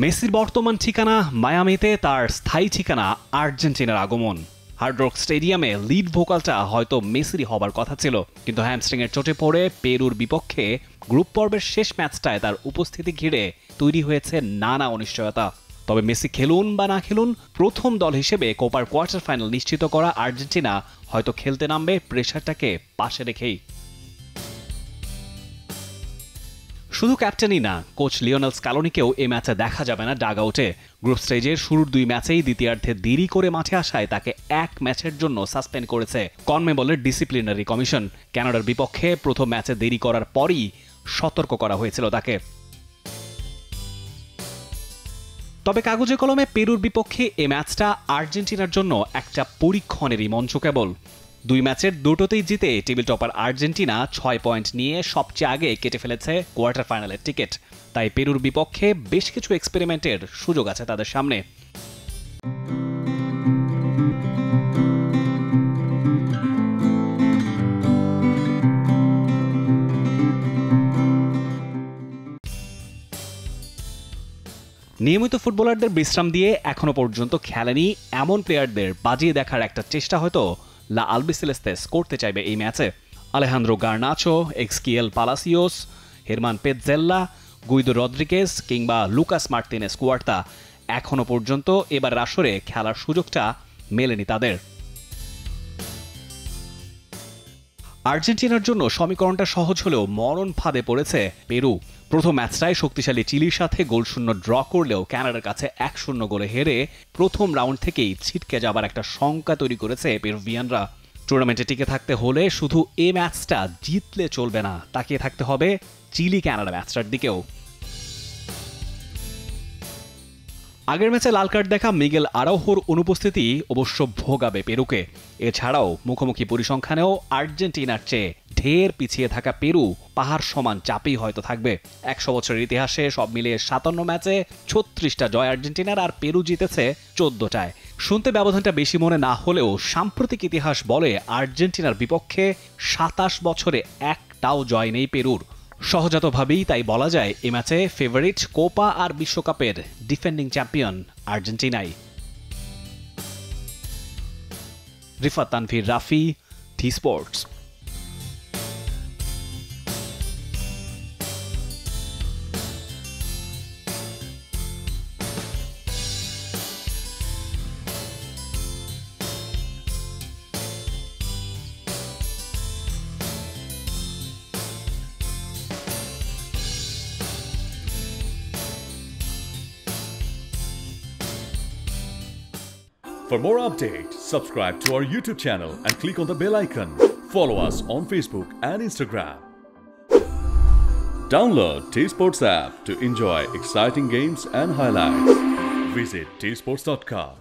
মেসির বর্তমান ঠিকানা মায়ামিতে, তার স্থায়ী ঠিকানা আর্জেন্টিনার আগমন। হার্ড রক স্টেডিয়ামে লিড ভোকালটা হয়তো মেসিরই হবার কথা ছিল, কিন্তু হ্যামস্ট্রিংয়ের চোটে পড়ে পেরুর বিপক্ষে গ্রুপ পর্বের শেষ ম্যাচটায় তার উপস্থিতি ঘিরে তৈরি হয়েছে নানা অনিশ্চয়তা। তবে মেসি খেলুন বা না খেলুন, প্রথম দল হিসেবে কোপার কোয়ার্টার ফাইনাল নিশ্চিত করা আর্জেন্টিনা হয়তো খেলতে নামবে প্রেশারটাকে পাশে রেখেই। শুধু ক্যাপ্টেনই না, কোচ লিওনেল স্ক্যালোনিকেও এই ম্যাচে দেখা যাবে না ডাগ আউটে। গ্রুপ স্টেজের শুরুর 2 ম্যাচেই দ্বিতীয়ার্ধে দেরি করে মাঠে আসায় তাকে 1 ম্যাচের জন্য সাসপেন্ড করেছে কনমেবলের ডিসিপ্লিনারি কমিশন। কানাডার বিপক্ষে প্রথম ম্যাচে দেরি করার পরই সতর্ক করা হয়েছিল তাকে। তবে কাগজে কলমে পেরুর বিপক্ষে এই ম্যাচটা আর্জেন্টিনার জন্য একটা পরীক্ষণেরই মঞ্চ কেবল। 2 ম্যাচের দুটোতেই জিতে টেবিল টপার আর্জেন্টিনা 6 পয়েন্ট নিয়ে সবচেয়ে আগে কেটে ফেলেছে কোয়ার্টার ফাইনালের টিকিট। তাই পেরুর বিপক্ষে বেশ কিছু এক্সপেরিমেন্টের সুযোগ আছে তাদের সামনে। নিয়মিত ফুটবলারদের বিশ্রাম দিয়ে এখনো পর্যন্ত খেলেনি এমন প্লেয়ারদের বাজিয়ে দেখার একটা চেষ্টা হয়তো লা আলবিসেলেস্তেস করতে চাইবে এই ম্যাচে। Alejandro Garnacho, Exequiel Palacios, German Pezzella, Guido Rodriguez কিংবা লুকাস মার্তিনেস কুয়ার্তা এখনো পর্যন্ত এবার আসরে খেলার সুযোগটা মেলেনি তাদের। আর্জেন্টিনার জন্য সমীকরণটা সহজ হলেও মরণ ফাঁদে পড়েছে পেরু। প্রথম ম্যাচটায় শক্তিশালী চিলির সাথে গোলশূন্য ড্র করলেও কানাডার কাছে 1-0 গোলে হেরে প্রথম রাউন্ড থেকেই ছিটকে যাবার একটা শঙ্কা তৈরি করেছে পেরুভিয়ানরা। টুর্নামেন্টে টিকে থাকতে হলে শুধু এই ম্যাচটা জিতলে চলবে না, তাকিয়ে থাকতে হবে চিলি কানাডা ম্যাচটার দিকেও। আগের ম্যাচে লাল কার্ড দেখা মিগেল আরাউহোর অনুপস্থিতি অবশ্য ভোগাবে পেরুকে। এছাড়াও মুখোমুখি পরিসংখ্যানেও আর্জেন্টিনার চেয়ে ঢের পিছিয়ে থাকা পেরু পাহাড় সমান চাপেই হয়তো থাকবে। 100 বছরের ইতিহাসে সব মিলিয়ে 57 ম্যাচে 36টা জয় আর্জেন্টিনার, আর পেরু জিতেছে 14টায়। শুনতে ব্যবধানটা বেশি মনে না হলেও সাম্প্রতিক ইতিহাস বলে আর্জেন্টিনার বিপক্ষে 27 বছরে একটাও জয় নেই পেরুর। সহজাতভাবেই তাই বলা যায় এ ম্যাচে ফেভারিট কোপা আর বিশ্বকাপের ডিফেন্ডিং চ্যাম্পিয়ন আর্জেন্টিনাই। Rifat Tanvir Rafi, T Sports. For more updates, subscribe to our YouTube channel and click on the bell icon. Follow us on Facebook and Instagram. Download T-Sports app to enjoy exciting games and highlights. Visit tsports.com.